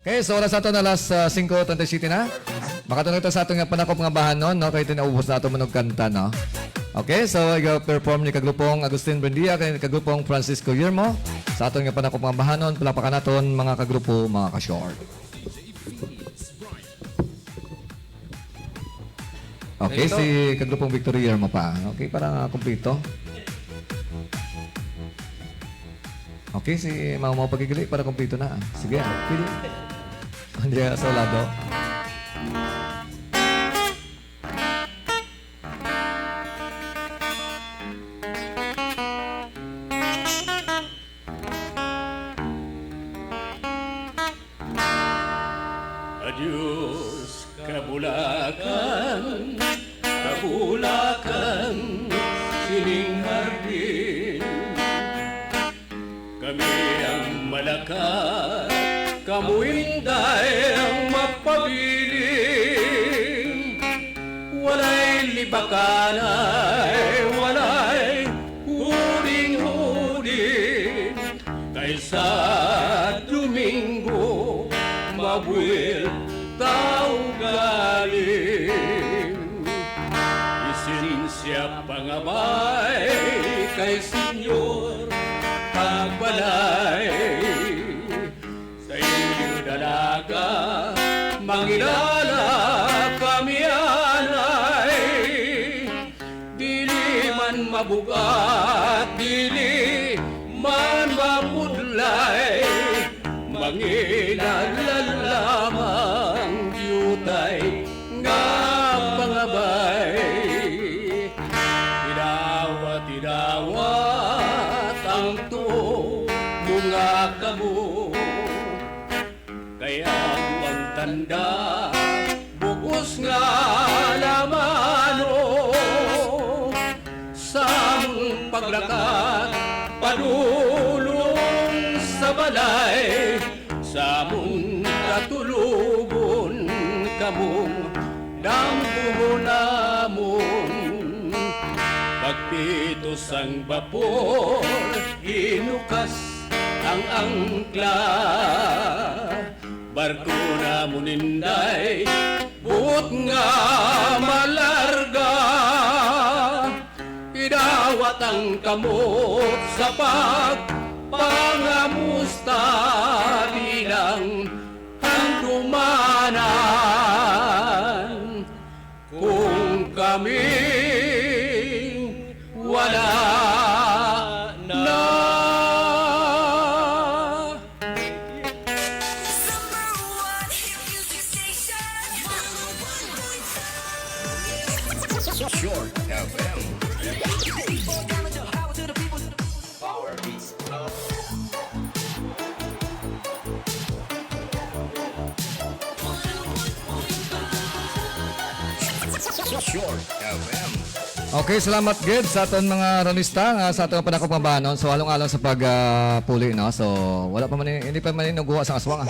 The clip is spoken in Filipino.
Okay, so oras ato na last 5:37 na. Makatulog ito sa atong panakop nga bahanon, no? Kaya tinaubos na ito manog kanta, no? Okay, so i-perform ni kagrupong Agustin Buendia, kay kagrupong Francisco Yermo. Sa atong nga panakop nga bahanon, palapakan naton mga kagrupo, mga ka-short. Okay, si kagrupong Victory Yermo pa. Okay, para kumpleto. Okay, si Mau Pagigili para kumpleto na. Sige, pili. Hindi sa lado. Adios, kabulakan, kabulakan, sining hardin. Kami ang malakas, kamu inday ang magpabiling. Walay libakanay, walay huling-huling. Kaysa Domingo, mabuil tao galing. Isinsya pangabay kay Senyor Pagbalay. Sa inyo dalaga, mangilala kami anay. Dili man mabugat, dili man mapudlay. Mangilala lamang yutay nga pangabay. Tidawat ang tuo mga kamo. Kaya ang tanda bugos nga lamano. Sa mong paglakat padulong sa balay. Sa mong katulugon kamong dampo namon. Pagpitos ang vapor, ginukas ang angkla. Barko na muninday, buot nga malarga. Idawat ang kamot sa pagpangamusta bilang handumanan. Kung kami wala na. Short FM. Short FM. Okay, salamat gid sa aton mga ronista nga sa aton panakop nga bahanon. So along-along sa pagpuli, no. So wala pa man hindi pa man nuguha sa aswang.